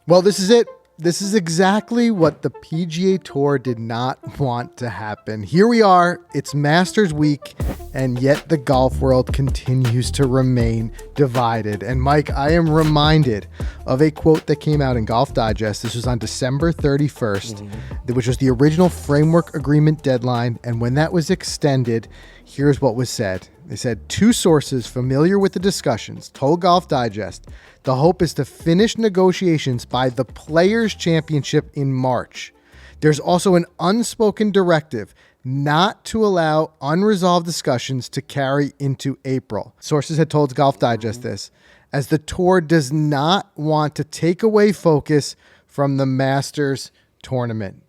Well, this is it. This is exactly what the PGA Tour did not want to happen. Here we are. It's Masters Week, and yet the golf world continues to remain divided. And Mike, I am reminded of a quote that came out in Golf Digest. This was on December 31st, which was the original framework agreement deadline. And when that was extended, here's what was said. They said, two sources familiar with the discussions told Golf Digest the hope is to finish negotiations by the Players' Championship in March. There's also an unspoken directive not to allow unresolved discussions to carry into April. Sources had told Golf Digest this, as the tour does not want to take away focus from the Masters tournament.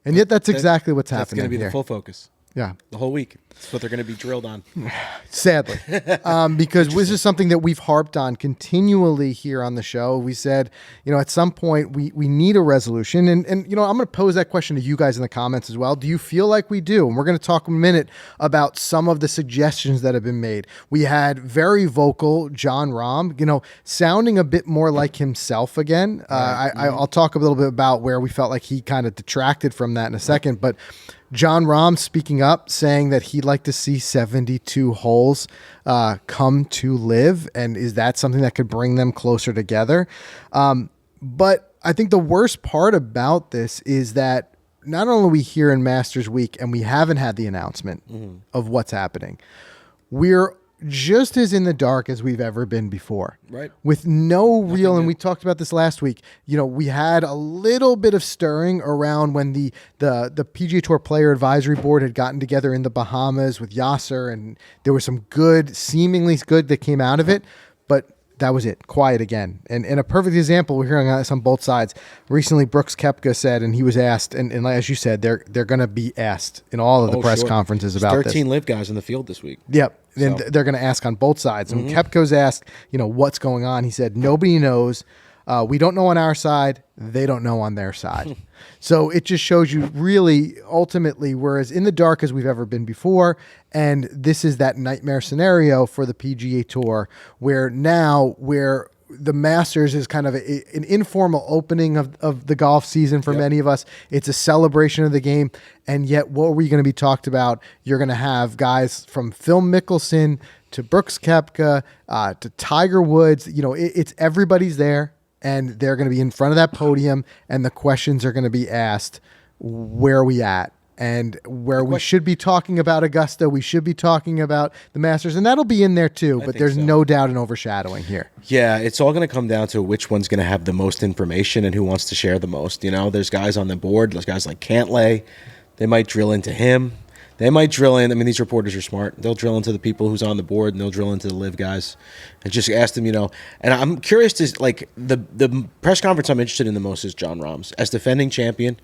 And yet that's exactly what's happening here. That's going to be the full focus. Yeah. The whole week. That's what they're going to be drilled on. Sadly. Because this is something that we've harped on continually here on the show. We said, at some point we need a resolution. And I'm going to pose that question to you guys in the comments as well. Do you feel like we do? And we're going to talk in a minute about some of the suggestions that have been made. We had very vocal Jon Rahm, sounding a bit more like himself again. I'll talk a little bit about where we felt like he kind of detracted from that in a second. But Jon Rahm speaking up, saying that he'd like to see 72 holes come to LIV, and is that something that could bring them closer together? But I think the worst part about this is that not only are we here in Masters Week and we haven't had the announcement of what's happening, we're just as in the dark as we've ever been before. Right. With no real, and we talked about this last week, we had a little bit of stirring around when the PGA Tour Player Advisory Board had gotten together in the Bahamas with Yasser, and there was some seemingly good that came out of it, but that was it. Quiet again. And a perfect example, we're hearing this on both sides. Recently, Brooks Koepka said, and he was asked, and as you said, they're going to be asked in all of the press conferences about 13 this. 13 LIV guys in the field this week. Yep. And they're going to ask on both sides. And Koepka's asked, what's going on? He said, nobody knows. We don't know on our side. They don't know on their side. So it just shows you really, ultimately, we're as in the dark as we've ever been before. And this is that nightmare scenario for the PGA Tour, where the Masters is kind of an informal opening of the golf season for many of us. It's a celebration of the game. And yet, what are we going to be talked about? You're going to have guys from Phil Mickelson to Brooks Koepka to Tiger Woods. It's everybody's there, and they're going to be in front of that podium, and the questions are going to be asked, where are we at? And where we should be talking about Augusta, we should be talking about the Masters, and that'll be in there too, but there's no doubt an overshadowing here. Yeah, it's all going to come down to which one's going to have the most information and who wants to share the most. There's guys on the board, there's guys like Cantlay, they might drill into him. They might drill in. These reporters are smart. They'll drill into the people who's on the board, and they'll drill into the LIV guys and just ask them, And I'm curious to, the press conference I'm interested in the most is Jon Rahm's. As defending champion,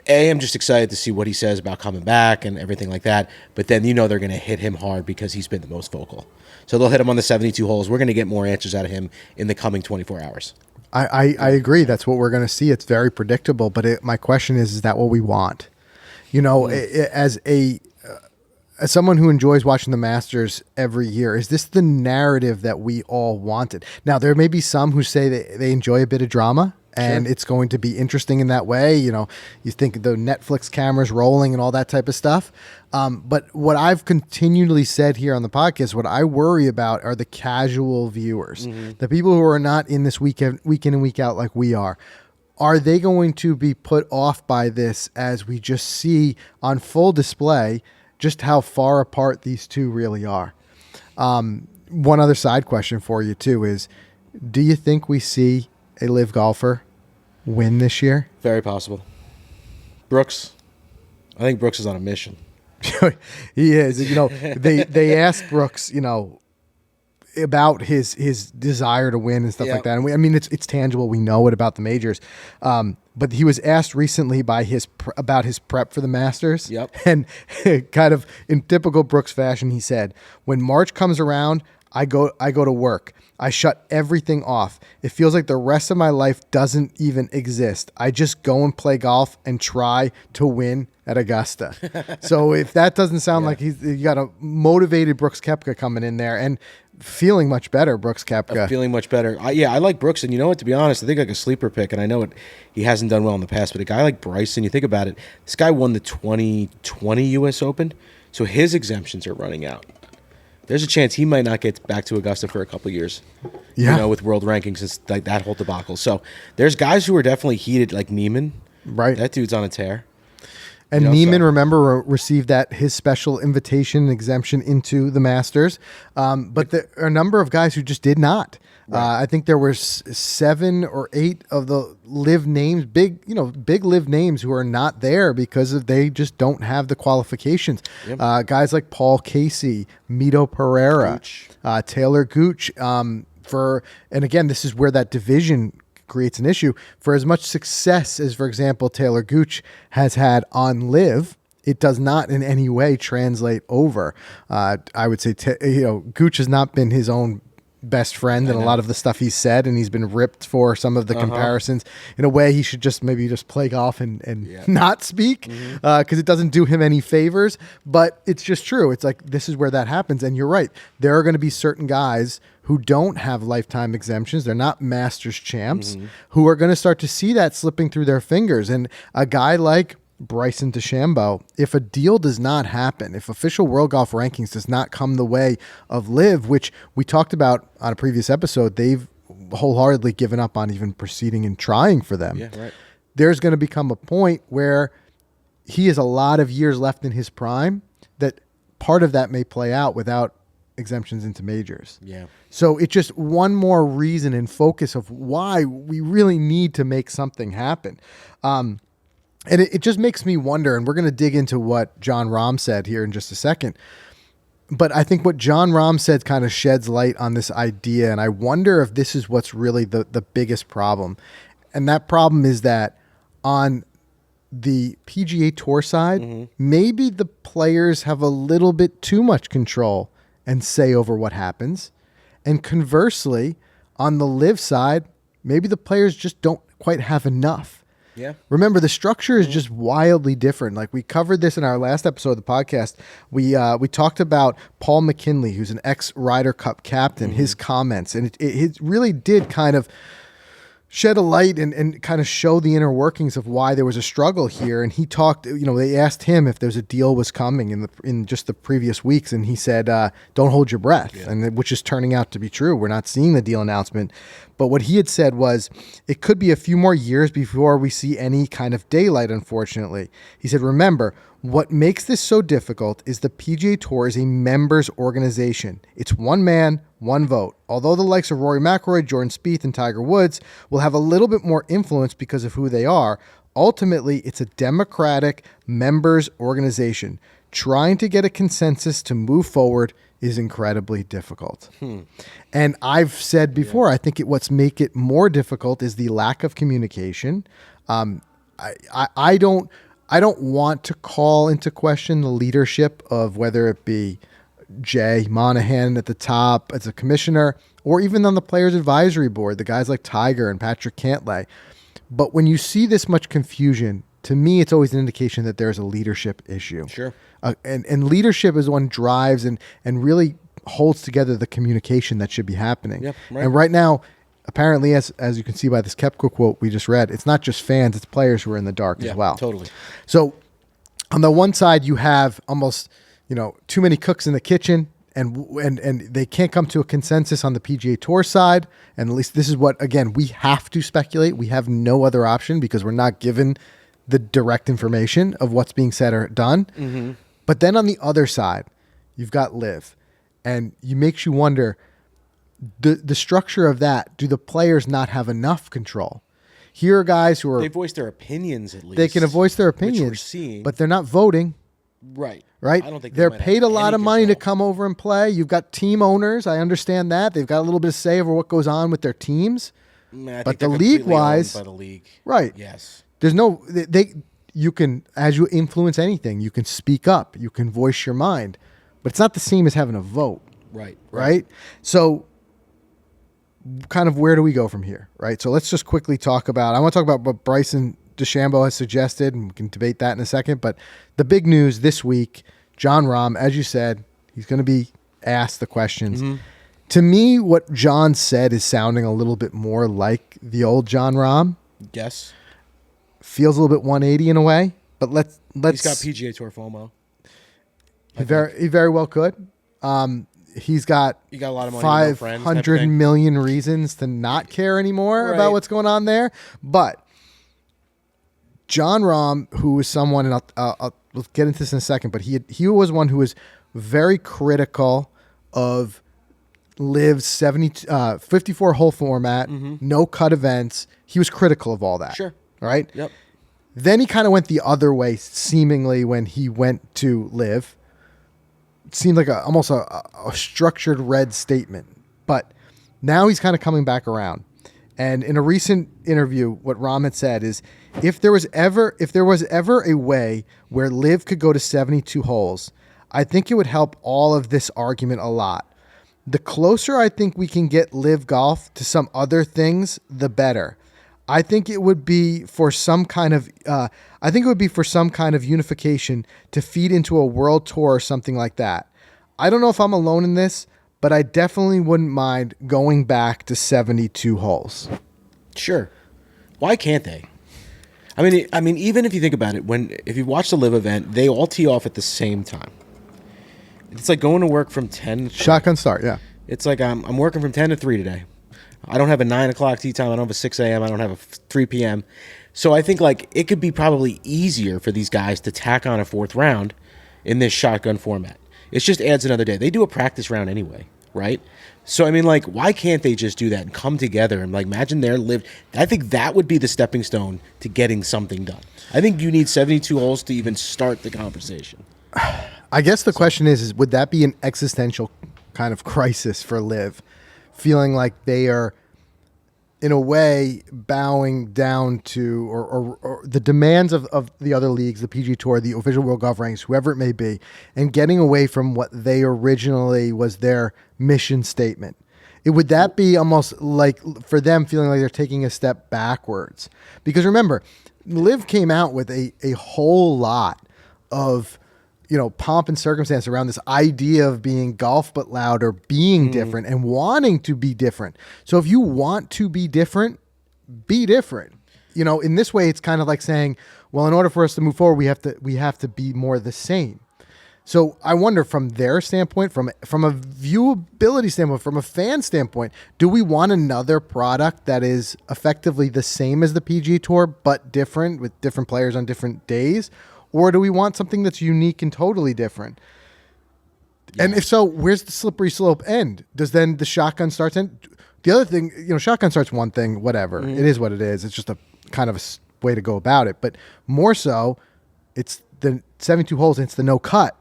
I'm just excited to see what he says about coming back and everything like that. But then they're going to hit him hard because he's been the most vocal. So they'll hit him on the 72 holes. We're going to get more answers out of him in the coming 24 hours. I agree. That's what we're going to see. It's very predictable. But my question is that what we want? As someone who enjoys watching the Masters every year, is this the narrative that we all wanted? Now, there may be some who say that they enjoy a bit of drama, and it's going to be interesting in that way. You think the Netflix cameras rolling and all that type of stuff. But what I've continually said here on the podcast, what I worry about are the casual viewers, the people who are not in this week in and week out like we are. Are they going to be put off by this as we just see on full display just how far apart these two really are? One other side question for you, too, is do you think we see a LIV golfer win this year? Very possible. Brooks. I think Brooks is on a mission. He is. They asked Brooks, about his desire to win and stuff like that. And it's tangible. We know it about the majors. But he was asked recently about his prep for the Masters. Yep. And kind of in typical Brooks fashion, he said, when March comes around, I go to work. I shut everything off. It feels like the rest of my life doesn't even exist. I just go and play golf and try to win at Augusta. So if that doesn't sound like you got a motivated Brooks Koepka coming in there, and feeling much better, Brooks Koepka. Feeling much better. I like Brooks, and you know what? To be honest, I think like a sleeper pick, and I know he hasn't done well in the past, but a guy like Bryson, you think about it, this guy won the 2020 U.S. Open, so his exemptions are running out. There's a chance he might not get back to Augusta for a couple years. Yeah. You know, with world rankings and like that whole debacle. So there's guys who are definitely heated, like Neiman. Right. That dude's on a tear. And Neiman, remember, received his special invitation exemption into the Masters. But there are a number of guys who just did not. Right. I think there were 7 or 8 of the LIV names, big LIV names who are not there because they just don't have the qualifications. Yep. Guys like Paul Casey, Mito Pereira, Taylor Gooch. And again, this is where that division creates an issue. For as much success as, for example, Taylor Gooch has had on LIV, it does not in any way translate over. I would say, Gooch has not been his own best friend in a lot of the stuff he's said, and he's been ripped for some of the comparisons. In a way, he should just play golf and not speak because it doesn't do him any favors. But it's just true. It's like this is where that happens. And you're right. There are going to be certain guys who don't have lifetime exemptions. They're not Masters champs who are going to start to see that slipping through their fingers. And a guy like Bryson DeChambeau, if a deal does not happen, if official World Golf Rankings does not come the way of LIV, which we talked about on a previous episode, they've wholeheartedly given up on even proceeding and trying for them. Yeah, right. There's going to become a point where he has a lot of years left in his prime that part of that may play out without exemptions into majors. Yeah. So it's just one more reason and focus of why we really need to make something happen. And it just makes me wonder, and we're going to dig into what Jon Rahm said here in just a second. But I think what Jon Rahm said kind of sheds light on this idea, and I wonder if this is what's really the biggest problem. And that problem is that on the PGA Tour side, maybe the players have a little bit too much control and say over what happens. And conversely, on the LIV side, maybe the players just don't quite have enough. Yeah. Remember, the structure is just wildly different. Like we covered this in our last episode of the podcast. We talked about Paul McKinley, who's an ex-Ryder Cup captain, his comments. And it really did kind of shed a light and kind of show the inner workings of why there was a struggle here. And he talked, they asked him if there's a deal was coming in just the previous weeks. And he said, don't hold your breath, which is turning out to be true. We're not seeing the deal announcement. But what he had said was it could be a few more years before we see any kind of daylight, unfortunately. He said, remember, what makes this so difficult is the PGA Tour is a members organization. It's one man, one vote. Although the likes of Rory McIlroy, Jordan Spieth, and Tiger Woods will have a little bit more influence because of who they are, ultimately it's a democratic members organization. Trying to get a consensus to move forward is incredibly difficult. And I've said before, I think what's make it more difficult is the lack of communication. I don't want to call into question the leadership of whether it be Jay Monahan at the top as a commissioner or even on the Players Advisory Board, the guys like Tiger and Patrick Cantlay. But when you see this much confusion, to me, it's always an indication that there's a leadership issue. Sure. And leadership is what drives and really holds together the communication that should be happening. Yep, right. And right now, apparently, as you can see by this Koepka quote we just read, it's not just fans, it's players who are in the dark as well. Totally. So on the one side, you have almost too many cooks in the kitchen, and they can't come to a consensus on the PGA Tour side. And at least this is what, again, we have to speculate. We have no other option because we're not given the direct information of what's being said or done. But then on the other side, you've got LIV, and it makes you wonder, the structure of that, do the players not have enough control? Here are guys who are... They voice their opinions at least. They can voice their opinions, which we're seeing. But they're not voting. Right. Right? I don't think they're paid a lot of money to come over and play. You've got team owners. I understand that. They've got a little bit of say over what goes on with their teams. But the league-wise... By the league. Right. Yes. There's no... You can, as you influence anything, you can speak up. You can voice your mind. But it's not the same as having a vote. Right? So kind of where do we go from here, right? So let's just quickly I want to talk about what Bryson DeChambeau has suggested, and we can debate that in a second. But the big news this week, Jon Rahm, as you said, he's going to be asked the questions. To me, what John said is sounding a little bit more like the old Jon Rahm. Yes. Feels a little bit 180 in a way, but let's. He's got PGA Tour FOMO. He very well could. He's got you got a lot of money, 500 million reasons to not care anymore about what's going on there. But Jon Rahm, who was someone, and I'll get into this in a second, but he was one who was very critical of LIV's 54-hole format, no cut events. He was critical of all that. Sure. Right? Yep. Then he kind of went the other way, seemingly, when he went to LIV. It seemed like almost a structured red statement. But now he's kind of coming back around. And in a recent interview, what Rahm had said is, if there was ever a way where LIV could go to 72 holes, I think it would help all of this argument a lot. The closer I think we can get LIV Golf to some other things, the better. I think it would be for some kind of unification to feed into a world tour or something like that. I don't know if I'm alone in this, but I definitely wouldn't mind going back to 72 holes. Sure. Why can't they? I mean, even if you think about it, if you watch the LIV event, they all tee off at the same time. It's like going to work from 10 to 3. Shotgun start, yeah. It's like I'm working from 10 to 3 today. I don't have a 9 o'clock tee time. I don't have a 6 a.m. I don't have a 3 p.m. So I think like it could be probably easier for these guys to tack on a 4th round in this shotgun format. It just adds another day. They do a practice round anyway, right? So, I mean, like, why can't they just do that and come together and, like, imagine their LIV? I think that would be the stepping stone to getting something done. I think you need 72 holes to even start the conversation. I guess the question is would that be an existential kind of crisis for LIV, feeling like they are, in a way, bowing down to or the demands of the other leagues, the PGA Tour, the official World Golf Rankings, whoever it may be, and getting away from what they originally was their mission statement? Would that be almost like for them feeling like they're taking a step backwards? Because remember, LIV came out with a whole lot of pomp and circumstance around this idea of being golf but loud or being different and wanting to be different. So if you want to be different, be different. In this way, it's kind of like saying, well, in order for us to move forward, we have to be more the same. So I wonder from their standpoint, from a viewability standpoint, from a fan standpoint, do we want another product that is effectively the same as the PGA Tour but different with different players on different days? Or do we want something that's unique and totally different? Yeah. And if so, where's the slippery slope end? Does then the shotgun starts end? The other thing, shotgun starts one thing, whatever. It is what it is. It's just a kind of a way to go about it. But more so, it's the 72 holes and it's the no cut.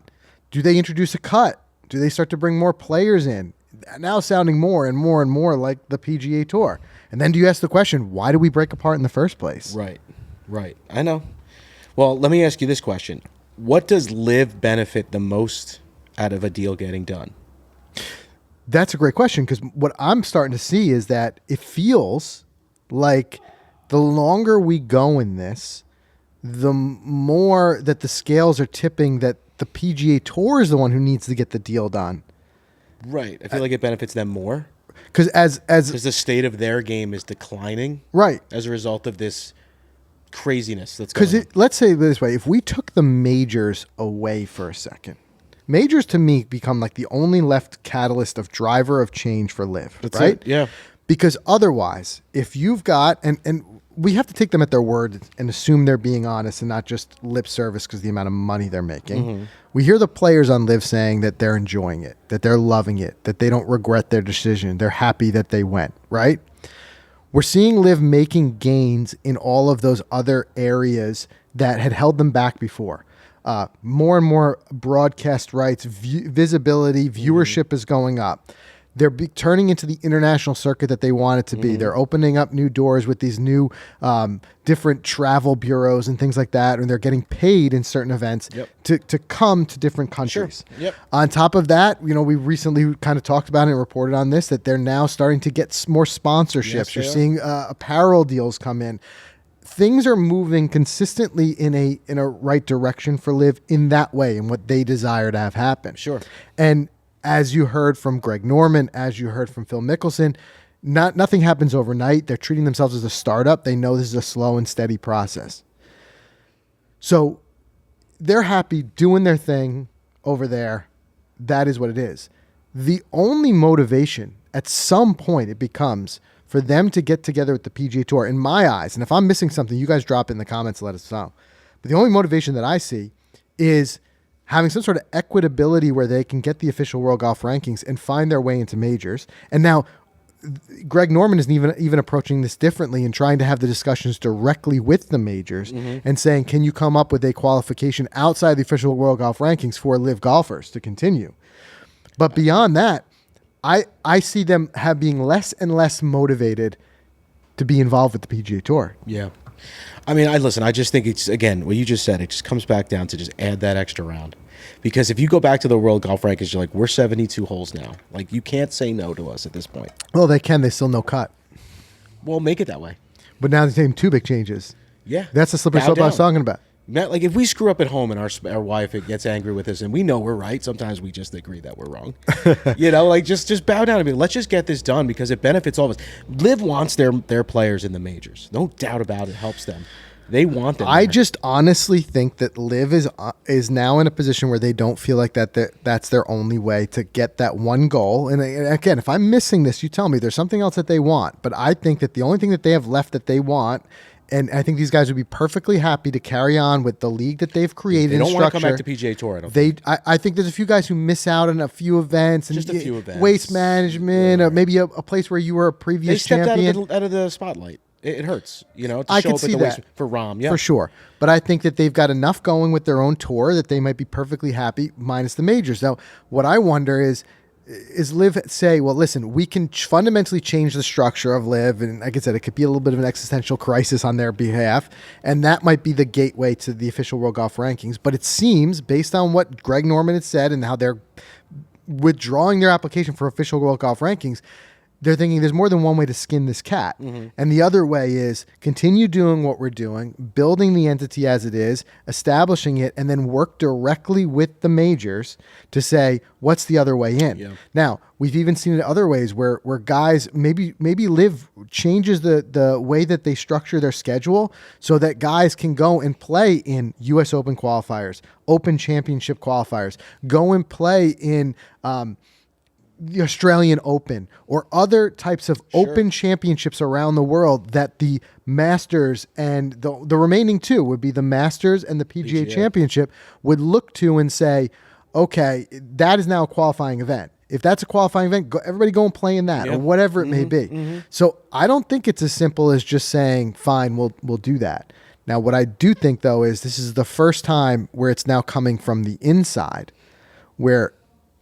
Do they introduce a cut? Do they start to bring more players in? Now sounding more and more and more like the PGA Tour. And then do you ask the question, why do we break apart in the first place? Right. I know. Well, let me ask you this question. What does LIV benefit the most out of a deal getting done? That's a great question, because what I'm starting to see is that it feels like the longer we go in this, the more that the scales are tipping that the PGA Tour is the one who needs to get the deal done. Right. I feel like it benefits them more. Because as the state of their game is declining. Right. As a result of this craziness that's going on. Because let's say it this way, if we took the majors away for a second, majors to me become like the only left catalyst of driver of change for LIV. That's right? It. Yeah. Because otherwise, if you've got, and we have to take them at their word and assume they're being honest and not just lip service because of the amount of money they're making. Mm-hmm. We hear the players on LIV saying that they're enjoying it, that they're loving it, that they don't regret their decision. They're happy that they went, right? We're seeing LIV making gains in all of those other areas that had held them back before. More and more broadcast rights, visibility, viewership is going up. They're turning into the international circuit that they want it to be. They're opening up new doors with these new different travel bureaus and things like that, and they're getting paid in certain events to come to different countries. Sure. Yep. On top of that, we recently kind of talked about it and reported on this, that they're now starting to get more sponsorships. Yes, you're seeing apparel deals come in. Things are moving consistently in a right direction for LIV in that way, and what they desire to have happen. Sure. And as you heard from Greg Norman, as you heard from Phil Mickelson, nothing happens overnight. They're treating themselves as a startup. They know this is a slow and steady process. So they're happy doing their thing over there. That is what it is. The only motivation at some point it becomes for them to get together with the PGA Tour, in my eyes, and if I'm missing something, you guys drop it in the comments, let us know. But the only motivation that I see is having some sort of equitability where they can get the official World Golf Rankings and find their way into majors. And now Greg Norman is even approaching this differently and trying to have the discussions directly with the majors and saying, can you come up with a qualification outside the official World Golf Rankings for LIV golfers to continue? But beyond that, I see them being less and less motivated to be involved with the PGA Tour. Yeah. I mean, I just think it's, again, what you just said, it just comes back down to just add that extra round. Because if you go back to the World Golf Rankings, you're like, we're 72 holes now. Like, you can't say no to us at this point. Well, they can. They still no cut. Well, make it that way. But now they're taking two big changes. Yeah. That's the slippery slope I was talking about. Like, if we screw up at home and our wife gets angry with us and we know we're right, sometimes we just agree that we're wrong. Like, just bow down and be, let's just get this done because it benefits all of us. LIV wants their players in the majors. No doubt about it. Helps them. They want them. I just honestly think that LIV is now in a position where they don't feel like that's their only way to get that one goal. And again, if I'm missing this, you tell me there's something else that they want. But I think that the only thing that they have left that they want, and I think these guys would be perfectly happy to carry on with the league that they've created. They don't want to structure. come back to PGA Tour. I think there's a few guys who miss out on a few events and just a few events, waste management, or maybe a place where you were a previous champion. They stepped out of the spotlight. It hurts, to I show could up see at the that for Rahm, yeah, for sure. But I think that they've got enough going with their own tour that they might be perfectly happy, minus the majors. Now, what I wonder is LIV say, well, listen, we can fundamentally change the structure of LIV, and like I said, it could be a little bit of an existential crisis on their behalf, and that might be the gateway to the official World Golf Rankings. But it seems, based on what Greg Norman had said and how they're withdrawing their application for official World Golf Rankings, they're thinking there's more than one way to skin this cat. And the other way is continue doing what we're doing, building the entity as it is, establishing it, and then work directly with the majors to say, what's the other way in? Yeah. Now, we've even seen it other ways where guys, maybe LIV changes the way that they structure their schedule so that guys can go and play in U.S. Open qualifiers, Open Championship qualifiers, go and play in the Australian Open or other types of open championships around the world that the Masters and the remaining two would be the Masters and the PGA Championship would look to and say, okay, that is now a qualifying event. If that's a qualifying event, everybody go and play in that or whatever it may be. So I don't think it's as simple as just saying, fine, we'll do that. Now, what I do think, though, is this is the first time where it's now coming from the inside, where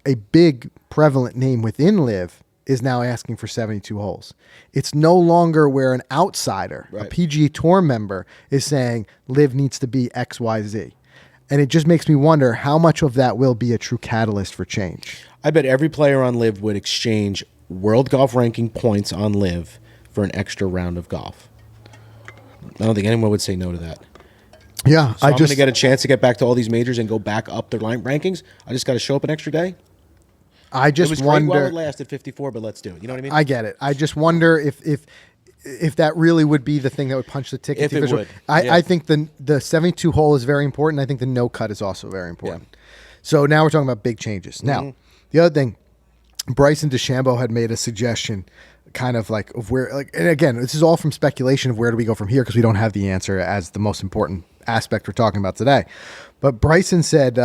a big prevalent name within LIV is now asking for 72 holes. It's no longer where an outsider, a PGA Tour member, is saying LIV needs to be X, Y, Z. And it just makes me wonder how much of that will be a true catalyst for change. I bet every player on LIV would exchange World Golf Ranking points on LIV for an extra round of golf. I don't think anyone would say no to that. Yeah, so I'm going to get a chance to get back to all these majors and go back up their rankings. I just got to show up an extra day. I just wonder. Great while it lasted 54, but let's do it. You know what I mean? I get it. I just wonder if that really would be the thing that would punch the ticket. If it would. I think the 72 hole is very important. I think the no cut is also very important. Yeah. So now we're talking about big changes. Now, the other thing, Bryson DeChambeau had made a suggestion, kind of like of where, like, and again, this is all from speculation of where do we go from here because we don't have the answer as the most important aspect we're talking about today. But Bryson said,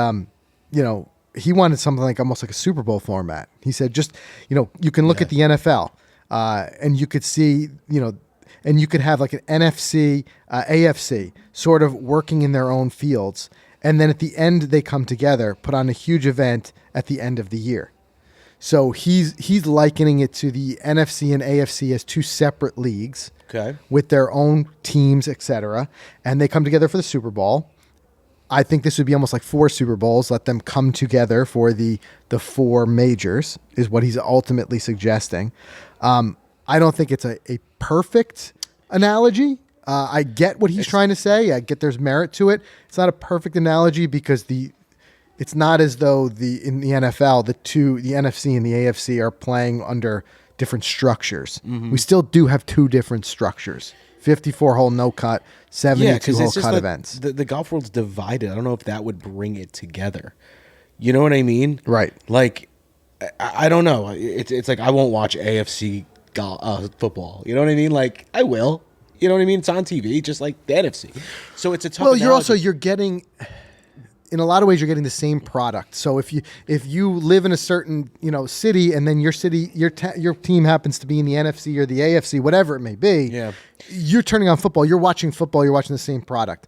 he wanted something like almost like a Super Bowl format. He said, just, you can look at the NFL and you could see, and you could have like an NFC, AFC sort of working in their own fields. And then at the end, they come together, put on a huge event at the end of the year. So he's likening it to the NFC and AFC as two separate leagues with their own teams, etc. And they come together for the Super Bowl. I think this would be almost like 4 Super Bowls. Let them come together for the 4 majors is what he's ultimately suggesting. I don't think it's a perfect analogy. I get what he's trying to say. I get there's merit to it. It's not a perfect analogy because It's not as though in the NFL, the NFC and the AFC are playing under different structures. Mm-hmm. We still do have two different structures. 54-hole no cut, 72-hole cut like events. The golf world's divided. I don't know if that would bring it together. You know what I mean? Right. Like, I don't know. It's like I won't watch AFC football. You know what I mean? Like, I will. You know what I mean? It's on TV, just like the NFC. So it's a tough. Well, analogy. you're getting, in a lot of ways, you're getting the same product. So if you live in a certain city, and then your team happens to be in the NFC or the AFC, whatever it may be, yeah, you're turning on football. You're watching football. You're watching the same product.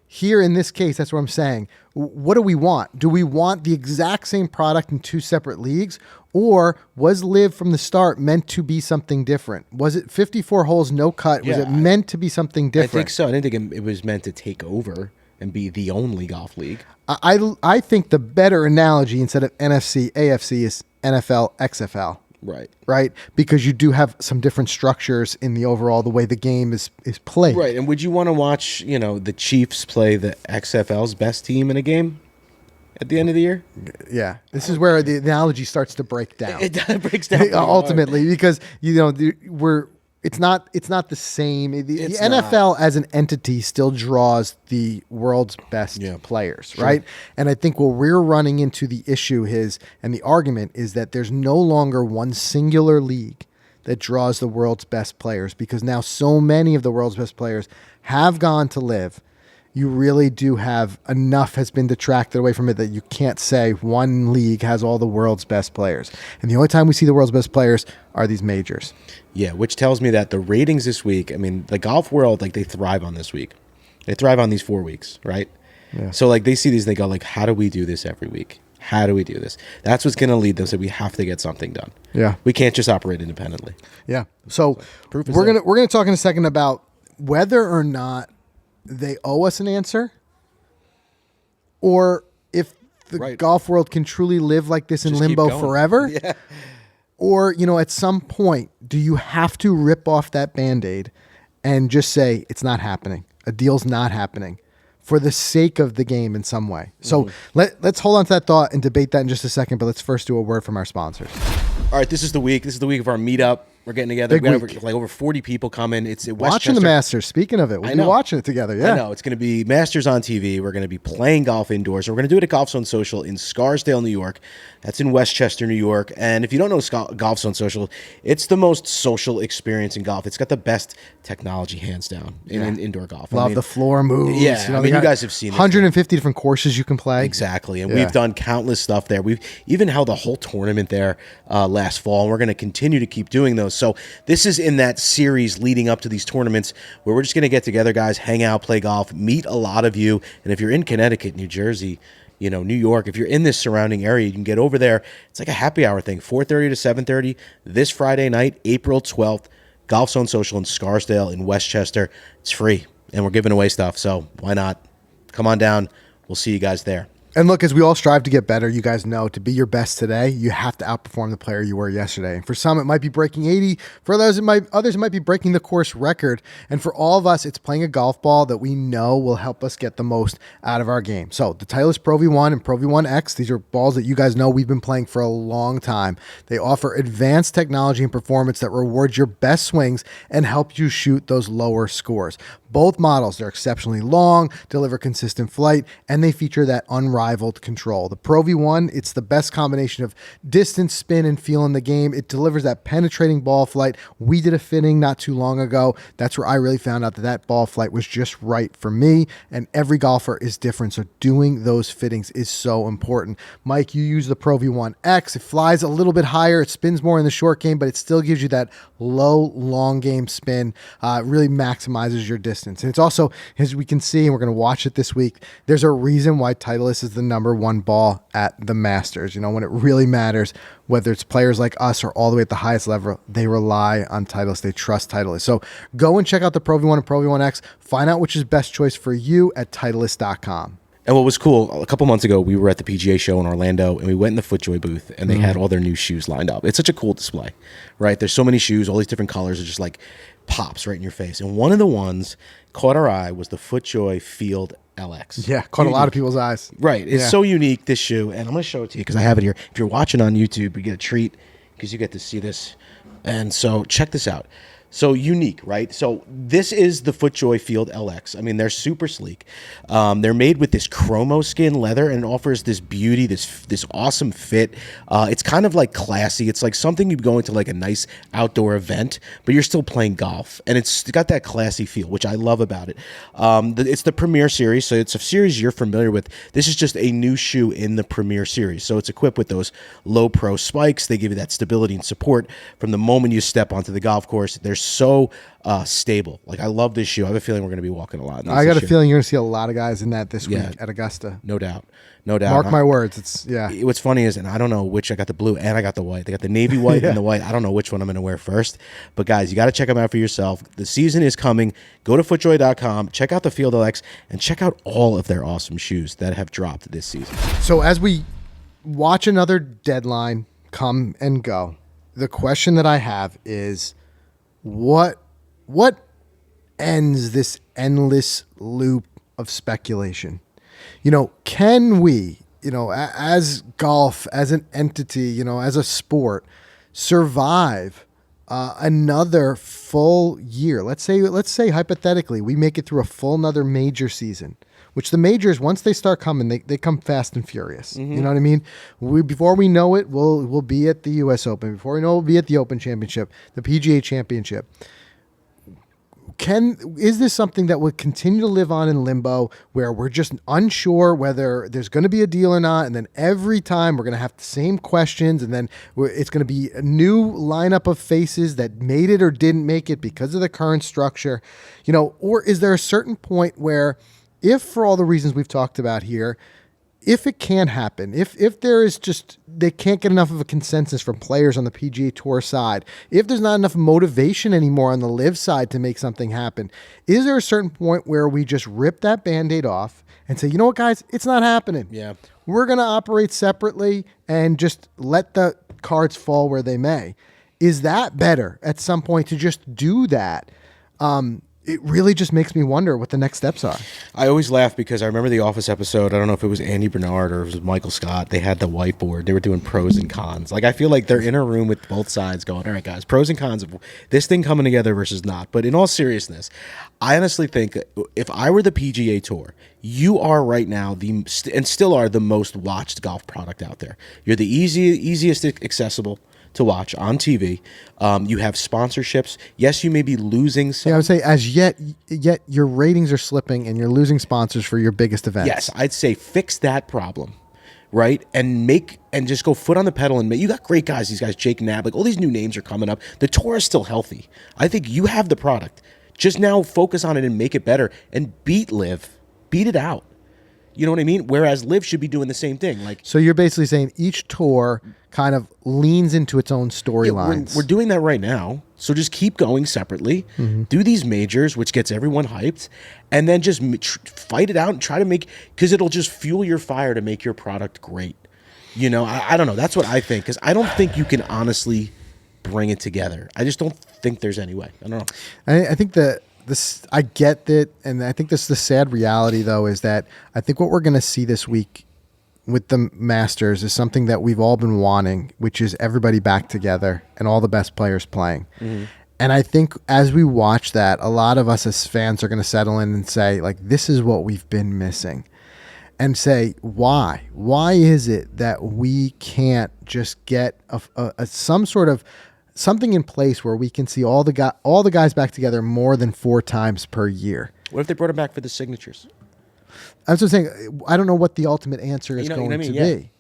Here in this case, that's what I'm saying. What do we want? Do we want the exact same product in two separate leagues? Or was LIV from the start meant to be something different? Was it 54 holes, no cut? Was it meant to be something different? I think so. I didn't think it was meant to take over and be the only golf league. I think the better analogy instead of NFC, AFC is NFL, XFL. Right? Because you do have some different structures in the overall, the way the game is played. Right. And would you want to watch, the Chiefs play the XFL's best team in a game at the end of the year? Yeah. This is where the analogy starts to break down. It breaks down ultimately, because it's not the same. The NFL as an entity still draws the world's best players, right? And I think what we're running into the issue and the argument is that there's no longer one singular league that draws the world's best players, because now so many of the world's best players have gone to LIV. You really do have enough has been detracted away from it that you can't say one league has all the world's best players. And the only time we see the world's best players are these majors. Yeah, which tells me that the ratings this week, I mean, the golf world, like, they thrive on this week. They thrive on these 4 weeks, right? Yeah. So, like, they see these and they go, like, how do we do this every week? How do we do this? That's what's going to lead them. So we have to get something done. Yeah. We can't just operate independently. Yeah. So we're gonna talk in a second about whether or not they owe us an answer, or if the golf world can truly live like this in limbo forever. Yeah. Or, at some point, do you have to rip off that Band-Aid and just say, it's not happening. A deal's not happening for the sake of the game in some way. So let's hold on to that thought and debate that in just a second, but let's first do a word from our sponsors. All right, this is the week. This is the week of our meetup. We're getting together. We got over 40 people coming. It's at Westchester. Watching the Masters. Speaking of it, we'll be watching it together. Yeah, I know. It's going to be Masters on TV. We're going to be playing golf indoors. We're going to do it at Golf Zone Social in Scarsdale, New York. That's in Westchester, New York. And if you don't know Golf Zone Social, it's the most social experience in golf. It's got the best technology, hands down, in indoor golf. Love the floor moves. Yeah, you guys have seen 150 different courses you can play. Exactly. And we've done countless stuff there. We've even held a whole tournament there last fall, and we're going to continue to keep doing those. So this is in that series leading up to these tournaments where we're just going to get together, guys, hang out, play golf, meet a lot of you. And if you're in Connecticut, New Jersey, New York, if you're in this surrounding area, you can get over there. It's like a happy hour thing, 4:30 to 7:30 this Friday night, April 12th, Golf Zone Social in Scarsdale in Westchester. It's free, and we're giving away stuff, so why not? Come on down. We'll see you guys there. And look, as we all strive to get better, you guys know to be your best today, you have to outperform the player you were yesterday. And for some, it might be breaking 80. For others, it might be breaking the course record. And for all of us, it's playing a golf ball that we know will help us get the most out of our game. So the Titleist Pro V1 and Pro V1X, these are balls that you guys know we've been playing for a long time. They offer advanced technology and performance that rewards your best swings and help you shoot those lower scores. Both models, they're exceptionally long, deliver consistent flight, and they feature that unrivaled control. The Pro V1, it's the best combination of distance, spin, and feel in the game. It delivers that penetrating ball flight. We did a fitting not too long ago. That's where I really found out that ball flight was just right for me, and every golfer is different, so doing those fittings is so important. Mike, you use the Pro V1X. It flies a little bit higher. It spins more in the short game, but it still gives you that low, long game spin. Really maximizes your distance. And it's also, as we can see, and we're going to watch it this week, there's a reason why Titleist is the #1 ball at the Masters. When it really matters, whether it's players like us or all the way at the highest level, they rely on Titleist. They trust Titleist. So go and check out the Pro V1 and Pro V1X. Find out which is best choice for you at Titleist.com. And what was cool, a couple months ago, we were at the PGA show in Orlando, and we went in the FootJoy booth, and they had all their new shoes lined up. It's such a cool display, right? There's so many shoes, all these different colors. It just like pops right in your face. And one of the ones caught our eye was the FootJoy Field LX. Yeah, caught a lot of people's eyes. Right. It's so unique, this shoe. And I'm going to show it to you because I have it here. If you're watching on YouTube, you get a treat because you get to see this. And so check this out. So unique, right? So this is the FootJoy Field LX. I mean, they're super sleek. They're made with this chromo skin leather and offers this beauty, this awesome fit. It's kind of like classy. It's like something you'd go into like a nice outdoor event, but you're still playing golf. And it's got that classy feel, which I love about it. It's the Premier Series, so it's a series you're familiar with. This is just a new shoe in the Premier Series. So it's equipped with those low pro spikes. They give you that stability and support from the moment you step onto the golf course. They're so stable. Like, I love this shoe. I have a feeling we're going to be walking a lot. I got a feeling you're going to see a lot of guys in that this week at Augusta. No doubt. No doubt. Mark my words. What's funny is, and I don't know which, I got the blue and I got the white. They got the navy white and the white. I don't know which one I'm going to wear first. But guys, you got to check them out for yourself. The season is coming. Go to footjoy.com, check out the Field LX, and check out all of their awesome shoes that have dropped this season. So as we watch another deadline come and go, the question that I have is, what ends this endless loop of speculation? Can we, as golf, as an entity, as a sport, survive another full year? Let's say hypothetically we make it through a full another major season, which the majors, once they start coming, they come fast and furious. You know what I mean? Before we know it, we'll be at the U.S. Open. Before we know it, we'll be at the Open Championship, the PGA Championship. Is this something that would continue to live on in limbo, where we're just unsure whether there's going to be a deal or not, and then every time we're going to have the same questions, and then it's going to be a new lineup of faces that made it or didn't make it because of the current structure, or is there a certain point where, if for all the reasons we've talked about here, if it can happen, if there is just, they can't get enough of a consensus from players on the PGA Tour side, if there's not enough motivation anymore on the LIV side to make something happen, is there a certain point where we just rip that Band-Aid off and say, you know what, guys, it's not happening. Yeah. We're going to operate separately and just let the cards fall where they may. Is that better at some point to just do that? It really just makes me wonder what the next steps are. I always laugh because I remember the Office episode. I don't know if it was Andy Bernard or it was Michael Scott. They had the whiteboard. They were doing pros and cons. Like, I feel like they're in a room with both sides going, all right, guys, pros and cons of this thing coming together versus not. But in all seriousness, I honestly think if I were the PGA Tour, you are right now and still are the most watched golf product out there. You're the easiest accessible to watch on TV. You have sponsorships. Yes, you may be losing some. Yeah, I would say yet your ratings are slipping and you're losing sponsors for your biggest events. Yes, I'd say fix that problem, right? And just go foot on the pedal and you got great guys. These guys, Jake Knapp, like all these new names are coming up. The tour is still healthy. I think you have the product. Just now focus on it and make it better and beat LIV. Beat it out. You know what I mean? Whereas LIV should be doing the same thing. So you're basically saying each tour kind of leans into its own storylines. We're doing that right now. So just keep going separately. Do these majors, which gets everyone hyped, and then just fight it out and try to because it'll just fuel your fire to make your product great. I don't know. That's what I think, because I don't think you can honestly bring it together. I just don't think there's any way. I don't know. I think that I get that, and I think the sad reality, though, is that I think what we're going to see this week with the Masters is something that we've all been wanting, which is everybody back together and all the best players playing. And I think as we watch that, a lot of us as fans are going to settle in and say, like, this is what we've been missing. And say, why? Why is it that we can't just get some sort of something in place where we can see all the guys back together more than 4 times per year? What if they brought them back for the signatures? I was just saying, I don't know what the ultimate answer is going to be.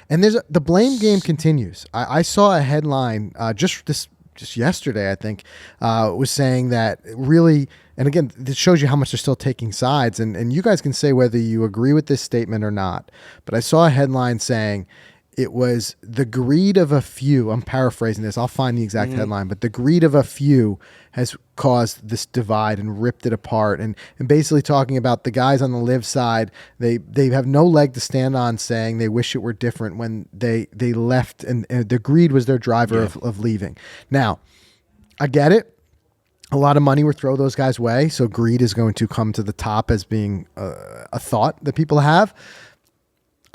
And the blame game continues. I saw a headline just yesterday, I think, was saying that really, and again, this shows you how much they're still taking sides, and you guys can say whether you agree with this statement or not. But I saw a headline saying, it was the greed of a few. I'm paraphrasing this. I'll find the exact headline, but the greed of a few has caused this divide and ripped it apart. And basically talking about the guys on the LIV side, they have no leg to stand on, saying they wish it were different when they left, and the greed was their driver of leaving. Now, I get it. A lot of money would throw those guys' way, so greed is going to come to the top as being a thought that people have.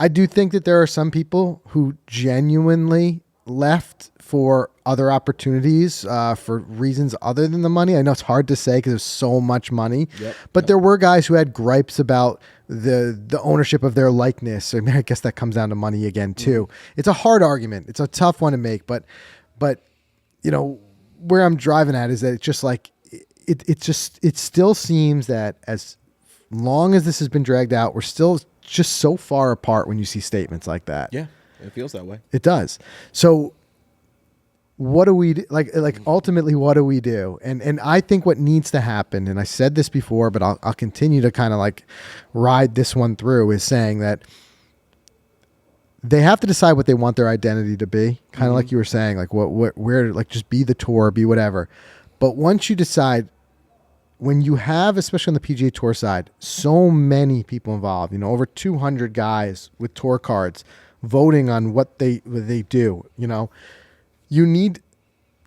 I do think that there are some people who genuinely left for other opportunities, for reasons other than the money. I know it's hard to say because there's so much money, but there were guys who had gripes about the ownership of their likeness. I mean, I guess that comes down to money again too. It's a hard argument. It's a tough one to make, but you know, where I'm driving at is that it's just like, it still seems that as long as this has been dragged out, we're still just so far apart when you see statements like that. Yeah, it feels that way. It does. So what do we do? Like ultimately, what do we do? And I think what needs to happen, and I said this before, but I'll continue to kind of like ride this one through, is saying that they have to decide what they want their identity to be. Kind of like you were saying, like where, like just be the tour, be whatever. But once you decide, when you have, especially on the PGA Tour side, so many people involved, you know, over 200 guys with tour cards voting on what they do, you know, you need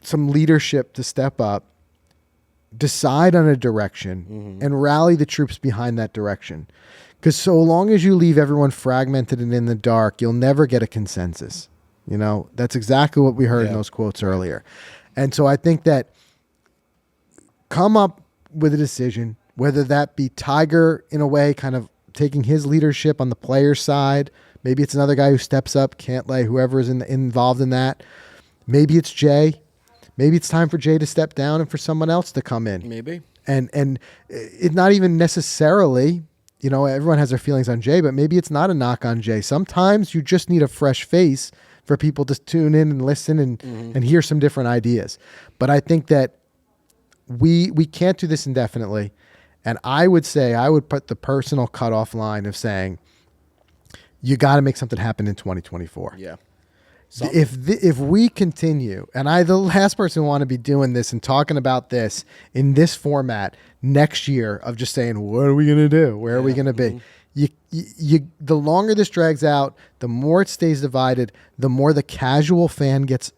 some leadership to step up, decide on a direction, and rally the troops behind that direction. Because so long as you leave everyone fragmented and in the dark, you'll never get a consensus. You know, that's exactly what we heard in those quotes earlier. And so I think that come up with a decision, whether that be Tiger in a way kind of taking his leadership on the player side. Maybe it's another guy who steps up, Cantlay, whoever is involved in that. Maybe it's Jay. Maybe it's time for Jay to step down and for someone else to come in. Maybe. And it's not even necessarily, you know, everyone has their feelings on Jay, but maybe it's not a knock on Jay. Sometimes you just need a fresh face for people to tune in and listen and hear some different ideas. But I think that we can't do this indefinitely. And I would say, I would put the personal cutoff line of saying, you got to make something happen in 2024. Yeah. If we continue, and the last person who want to be doing this and talking about this in this format next year of just saying, what are we going to do? Where are we going to be? The longer this drags out, the more it stays divided, the more the casual fan gets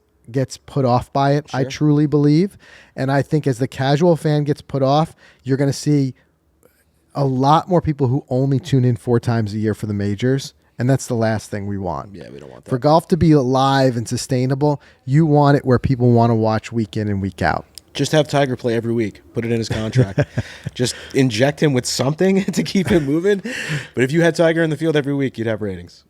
put off by it. Sure. I truly believe. And I think as the casual fan gets put off, you're going to see a lot more people who only tune in 4 times a year for the majors. And that's the last thing we want. Yeah, we don't want that. For golf to be alive and sustainable, you want it where people want to watch week in and week out. Just have Tiger play every week. Put it in his contract. Just inject him with something to keep him moving. But if you had Tiger in the field every week, you'd have ratings.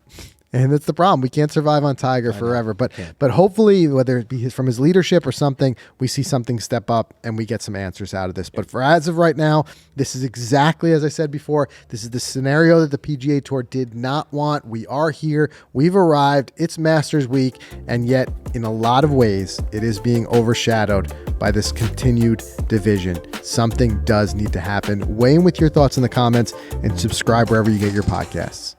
And that's the problem. We can't survive on Tiger forever. But hopefully, whether it be from his leadership or something, we see something step up and we get some answers out of this. But for as of right now, this is exactly as I said before. This is the scenario that the PGA Tour did not want. We are here. We've arrived. It's Masters Week. And yet, in a lot of ways, it is being overshadowed by this continued division. Something does need to happen. Weigh in with your thoughts in the comments and subscribe wherever you get your podcasts.